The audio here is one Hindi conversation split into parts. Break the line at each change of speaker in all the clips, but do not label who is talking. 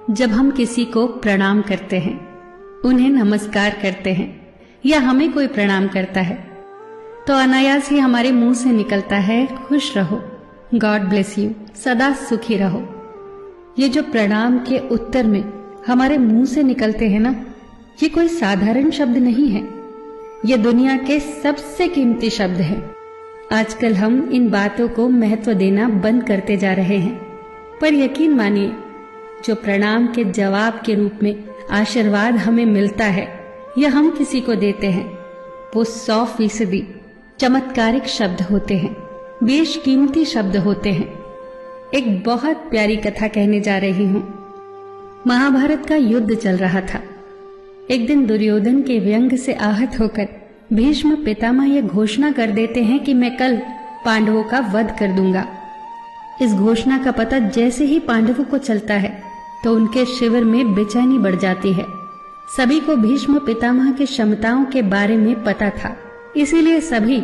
जब हम किसी को प्रणाम करते हैं, उन्हें नमस्कार करते हैं या हमें कोई प्रणाम करता है, तो अनायास ही हमारे मुंह से निकलता है खुश रहो, गॉड ब्लेस यू, सदा सुखी रहो। ये जो प्रणाम के उत्तर में हमारे मुंह से निकलते हैं ना, ये कोई साधारण शब्द नहीं है, ये दुनिया के सबसे कीमती शब्द हैं। आजकल हम इन बातों को महत्व देना बंद करते जा रहे हैं, पर यकीन मानिए, जो प्रणाम के जवाब के रूप में आशीर्वाद हमें मिलता है या हम किसी को देते हैं, वो 100% चमत्कारिक शब्द होते हैं, बेशकीमती शब्द होते हैं। एक बहुत प्यारी कथा कहने जा रही हूं। महाभारत का युद्ध चल रहा था। एक दिन दुर्योधन के व्यंग से आहत होकर भीष्म पितामह यह घोषणा कर देते हैं कि मैं कल पांडवों का वध कर दूंगा। इस घोषणा का पता जैसे ही पांडवों को चलता है तो उनके शिविर में बेचैनी बढ़ जाती है। सभी को भीष्म पितामह की क्षमताओं के बारे में पता था, इसीलिए सभी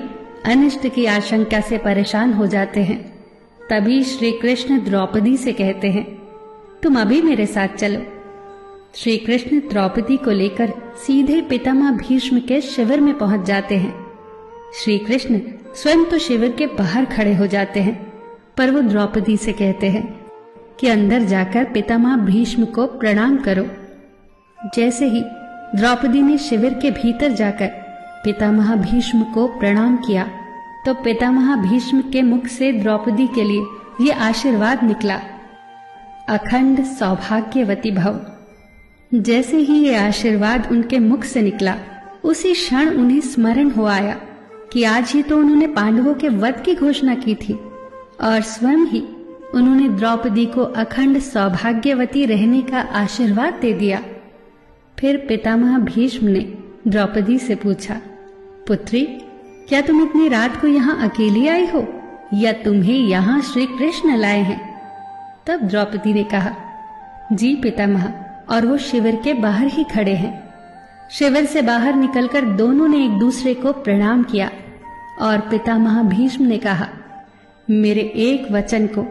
अनिष्ट की आशंका से परेशान हो जाते हैं। तभी श्री कृष्ण द्रौपदी से कहते हैं, तुम अभी मेरे साथ चलो। श्री कृष्ण द्रौपदी को लेकर सीधे पितामह भीष्म के शिविर में पहुंच जाते हैं। श्री कृष्ण स्वयं तो शिविर के बाहर खड़े हो जाते हैं, पर वो द्रौपदी से कहते हैं कि अंदर जाकर पितामह भीष्म को प्रणाम करो। जैसे ही द्रौपदी ने शिविर के भीतर जाकर पितामह भीष्म को प्रणाम किया, तो पितामह भीष्म के मुख से द्रौपदी के लिए ये आशीर्वाद निकला, अखंड सौभाग्यवती भव। जैसे ही ये आशीर्वाद उनके मुख से निकला, उसी क्षण उन्हें स्मरण हो आया कि आज ही तो उन्होंने पांडवों के वध की घोषणा की थी और स्वयं ही उन्होंने द्रौपदी को अखंड सौभाग्यवती रहने का आशीर्वाद दे दिया। फिर पितामह भीष्म ने द्रौपदी से पूछा, पुत्री, क्या तुम इतनी रात को यहाँ अकेली आई हो या तुम्हें यहाँ श्री कृष्ण लाए हैं? तब द्रौपदी ने कहा, जी पितामह, और वो शिविर के बाहर ही खड़े हैं। शिविर से बाहर निकलकर दोनों ने एक दूसरे को प्रणाम किया और पितामह भीष्म ने कहा, मेरे एक वचन को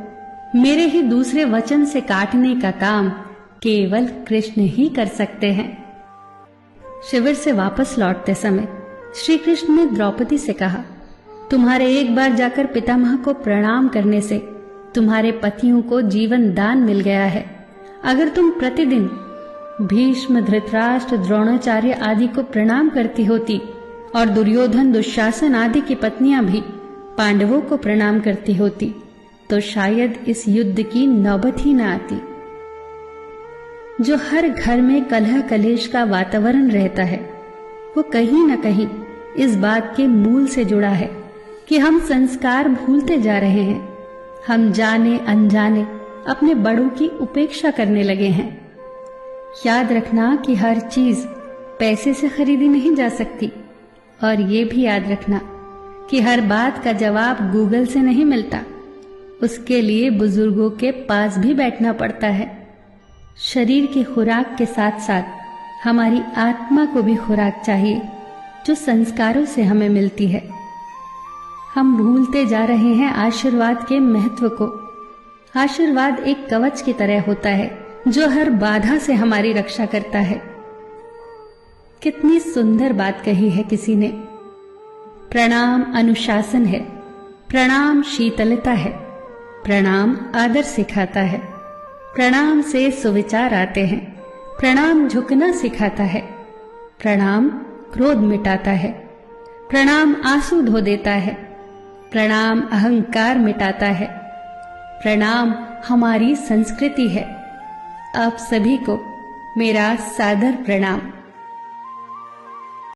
मेरे ही दूसरे वचन से काटने का काम केवल कृष्ण ही कर सकते हैं। शिविर से वापस लौटते समय श्री कृष्ण ने द्रौपदी से कहा, तुम्हारे एक बार जाकर पितामह को प्रणाम करने से तुम्हारे पतियों को जीवन दान मिल गया है। अगर तुम प्रतिदिन भीष्म, धृतराष्ट्र, द्रोणाचार्य आदि को प्रणाम करती होती और दुर्योधन, दुशासन आदि की पत्नियां भी पांडवों को प्रणाम करती होती, तो शायद इस युद्ध की नौबत ही न आती। जो हर घर में कलह कलेश का वातावरण रहता है, वो कहीं न कहीं इस बात के मूल से जुड़ा है कि हम संस्कार भूलते जा रहे हैं। हम जाने अनजाने अपने बड़ों की उपेक्षा करने लगे हैं। याद रखना कि हर चीज पैसे से खरीदी नहीं जा सकती, और ये भी याद रखना कि हर बात का जवाब गूगल से नहीं मिलता। उसके लिए बुजुर्गों के पास भी बैठना पड़ता है। शरीर की खुराक के साथ साथ हमारी आत्मा को भी खुराक चाहिए, जो संस्कारों से हमें मिलती है। हम भूलते जा रहे हैं आशीर्वाद के महत्व को। आशीर्वाद एक कवच की तरह होता है, जो हर बाधा से हमारी रक्षा करता है। कितनी सुंदर बात कही है किसी ने। प्रणाम अनुशासन है, प्रणाम शीतलता है, प्रणाम आदर सिखाता है, प्रणाम से सुविचार आते हैं, प्रणाम झुकना सिखाता है, प्रणाम क्रोध मिटाता है, प्रणाम आंसू धो देता है, प्रणाम अहंकार मिटाता है, प्रणाम हमारी संस्कृति है। आप सभी को मेरा सादर प्रणाम।